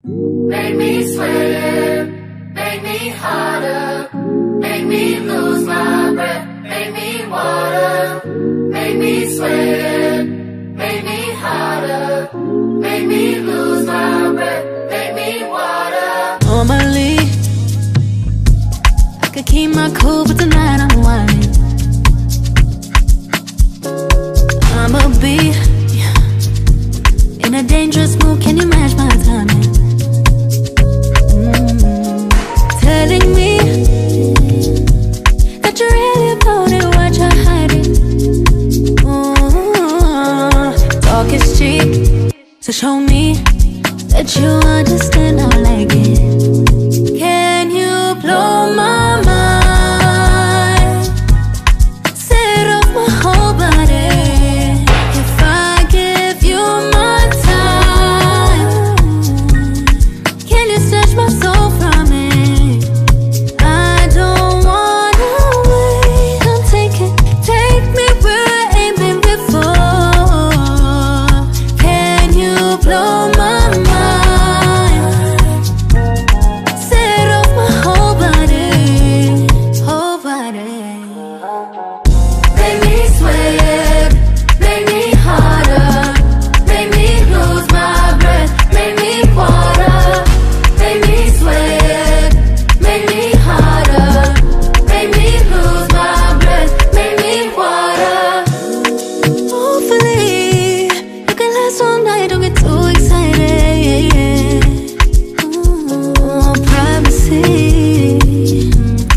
Make me sweat, make me harder, make me lose my breath, make me water, make me sweat, make me harder, make me lose my breath, make me water. Normally, I could keep my cool, but tonight I'm whining. I'ma be in a dangerous mood, can you match my timing? Telling me that you're really about it, what you're hiding. Talk is cheap, so show me that you understand how I like it. Can you blow my mind? Set off my whole body. If I give you my time, can you snatch my soul from it? I don't wanna wait. Come take me where I ain't been before. Can you blow my mind? Set off my whole body, whole body. Make me sweat, make me harder, make me lose my breath, make me water, make me sweat, make me harder, make me lose my breath, make me water. Hopefully, you can last all night, don't get too excited. Privacy,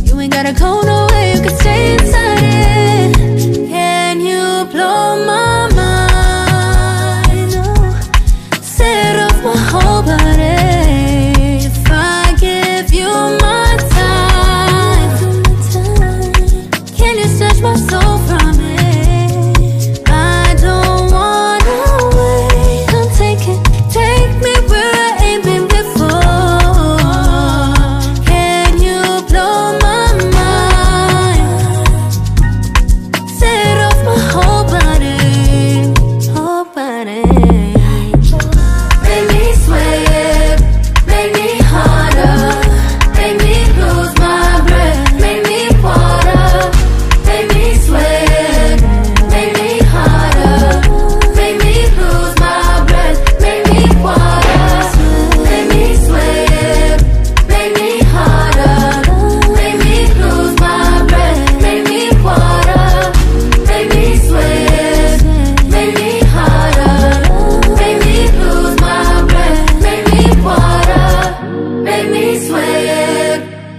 you ain't gotta go nowhere, you can stay inside it. Can you blow my mind? Set off my whole body. If I give you my time, can you snatch my soul from it? I don't wanna wait. Come take me where I ain't been before. Can you blow my mind? Set off my whole body, whole body. Make me sweat, make me harder, make me lose my breath, make me water, make me sweat, make me harder, make me lose my breath, make me water, make me sweat, make me harder, make me lose my breath, make me water, make me sweat, make me harder, make me lose my breath, make me water, make me sweat,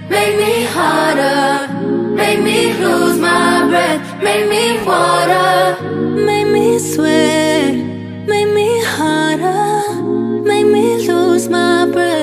make me harder, make me lose my breath, make me water. Make me sweat, make me harder, make me lose my breath.